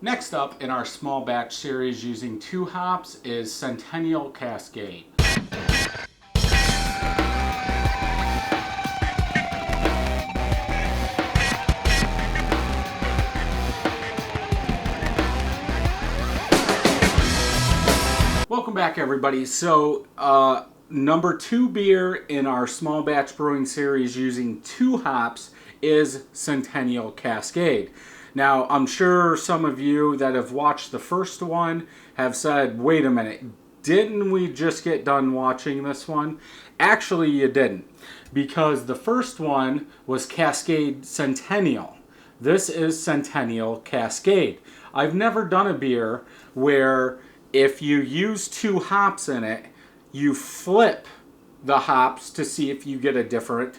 Next up in our small batch series using 2 hops is Centennial Cascade. Welcome back, everybody. So number 2 beer in our small batch brewing series using 2 hops is Centennial Cascade. Now, I'm sure some of you that have watched the first one have said, wait a minute, didn't we just get done watching this one? Actually, you didn't, because the first one was Cascade Centennial. This is Centennial Cascade. I've never done a beer where if you use 2 hops in it, you flip the hops to see if you get a different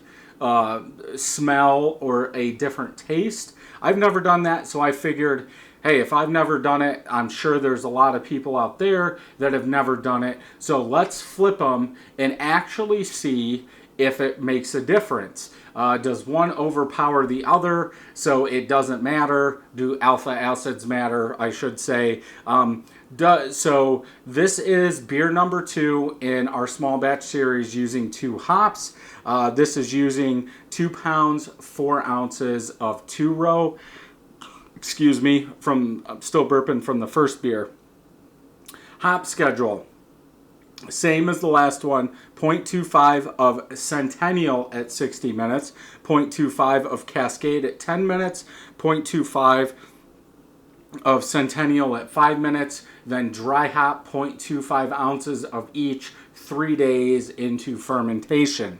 smell or a different taste. I've never done that, so I figured, hey, if I've never done it, I'm sure there's a lot of people out there that have never done it. So let's flip them and actually see if it makes a difference. Does one overpower the other? So it doesn't matter. Do alpha acids matter, I should say. So this is beer number 2 in our small batch series using 2 hops. This is using 2 pounds, 4 ounces of 2-row. Excuse me, I'm still burping from the first beer. Hop schedule. Same as the last one, 0.25 of Centennial at 60 minutes, 0.25 of Cascade at 10 minutes, 0.25 of Centennial at 5 minutes, then dry hop 0.25 ounces of each 3 days into fermentation.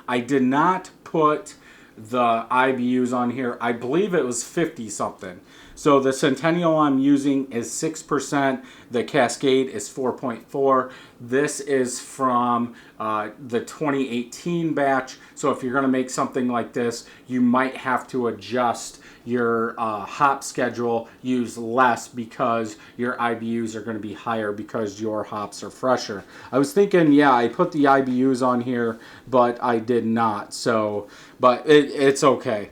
I did not put the IBUs on here. I believe it was 50 something. So the Centennial I'm using is 6%. The Cascade is 4.4. This is from the 2018 batch. So if you're going to make something like this, you might have to adjust your hop schedule, use less because your IBUs are going to be higher because your hops are fresher. I was thinking, yeah, I put the IBUs on here, but I did not. So, but it's okay.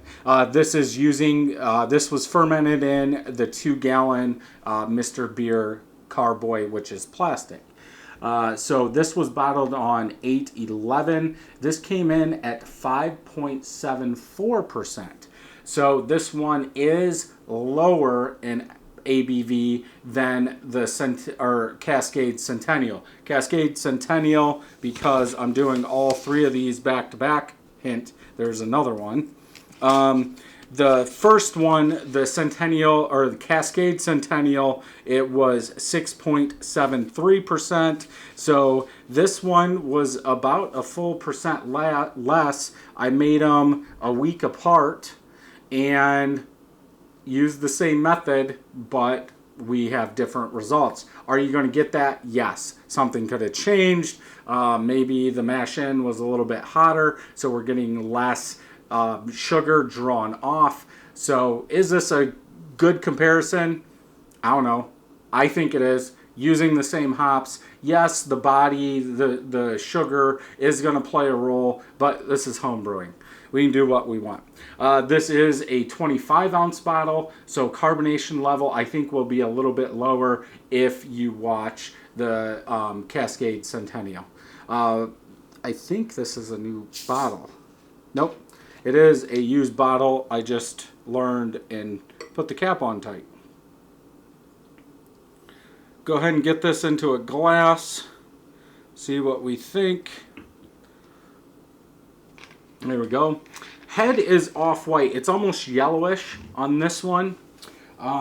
This is using, this was fermented in the 2-gallon Mr. Beer Carboy, which is plastic. So this was bottled on 8/11. This came in at 5.74%. So this one is lower in ABV than the Cascade Centennial. Cascade Centennial, because I'm doing all 3 of these back to back. Hint, there's another one. The first one, the Centennial or the Cascade Centennial, it was 6.73%. So this one was about a full percent less. I made them a week apart and used the same method, but we have different results. Are you going to get that? Yes. Something could have changed. Maybe the mash in was a little bit hotter, so we're getting less sugar drawn off. So is this a good comparison? I don't know. I think it is. Using the same hops, yes, the body, the sugar is going to play a role, but this is home brewing. We can do what we want. This is a 25-ounce bottle, so carbonation level I think will be a little bit lower if you watch the Cascade Centennial. I think this is a new bottle. Nope. It is a used bottle. I just learned and put the cap on tight. Go ahead and get this into a glass. See what we think. There we go. Head is off-white. It's almost yellowish on this one.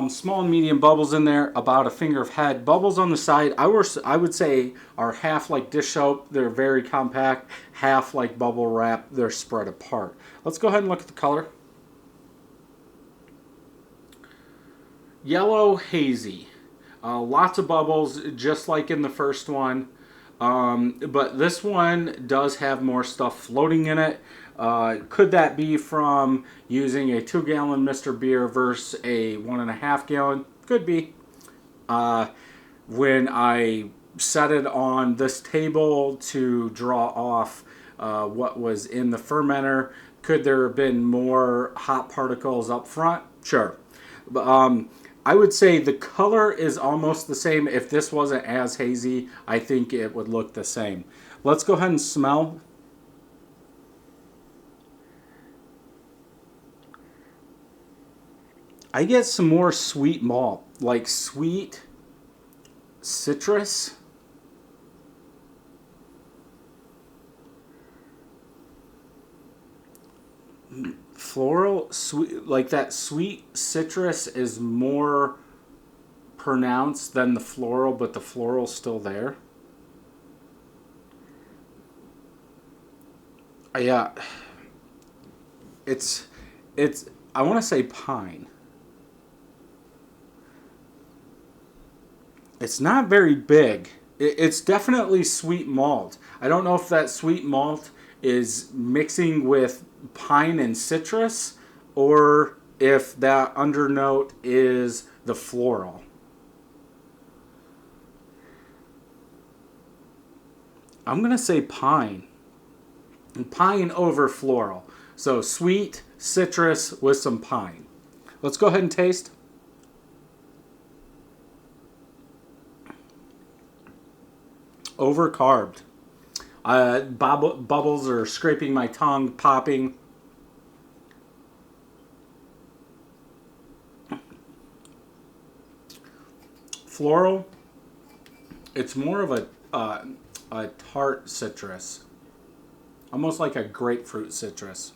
Small and medium bubbles in there, about a finger of head. Bubbles on the side, I would say, are half like dish soap. They're very compact. Half like bubble wrap. They're spread apart. Let's go ahead and look at the color. Yellow hazy. Lots of bubbles, just like in the first one. But this one does have more stuff floating in it. Could that be from using a 2-gallon Mr. Beer versus a 1.5 gallon? Could be. When I set it on this table to draw off what was in the fermenter, could there have been more hot particles up front? Sure. I would say the color is almost the same. If this wasn't as hazy, I think it would look the same. Let's go ahead and smell. I get some more sweet malt, like sweet citrus. Floral, sweet, like that sweet citrus is more pronounced than the floral, but the floral's still there. Yeah, it's, I want to say pine. It's not very big. It's definitely sweet malt. I don't know if that sweet malt is mixing with pine and citrus, or if that undernote is the floral. I'm going to say pine. Pine over floral. So sweet citrus with some pine. Let's go ahead and taste. Overcarbed. Bubbles are scraping my tongue, popping. Floral. It's more of a tart citrus, almost like a grapefruit citrus.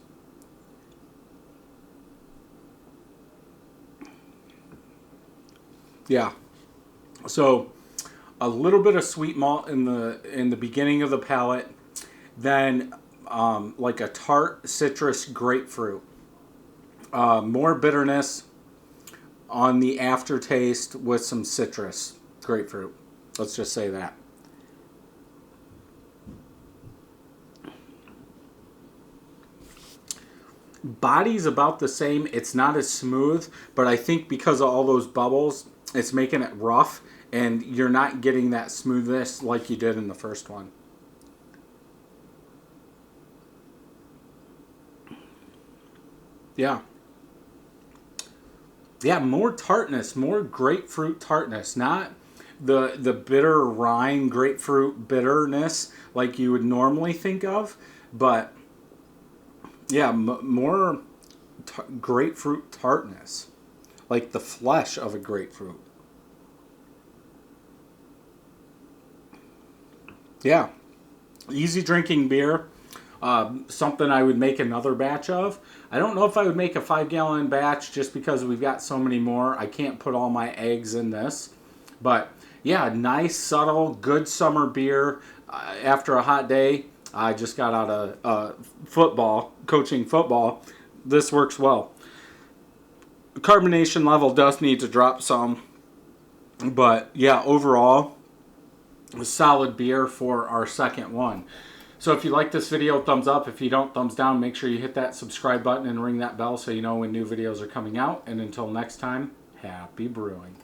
Yeah. So a little bit of sweet malt in the beginning of the palate, then like a tart citrus grapefruit. More bitterness on the aftertaste with some citrus grapefruit. Let's just say that. Body's about the same. It's not as smooth, but I think because of all those bubbles, it's making it rough, and you're not getting that smoothness like you did in the first one. Yeah. Yeah, more tartness, more grapefruit tartness, not the bitter rind grapefruit bitterness like you would normally think of, but yeah, more grapefruit tartness, like the flesh of a grapefruit. Yeah, easy drinking beer. Something I would make another batch of. I don't know if I would make a 5-gallon batch just because we've got so many more. I can't put all my eggs in this. But yeah, nice, subtle, good summer beer after a hot day. I just got out of football, coaching football. This works well. The carbonation level does need to drop some. But yeah, overall, a solid beer for our second one. So if you like this video, thumbs up. If you don't, thumbs down. Make sure you hit that subscribe button and ring that bell so you know when new videos are coming out. And until next time, happy brewing.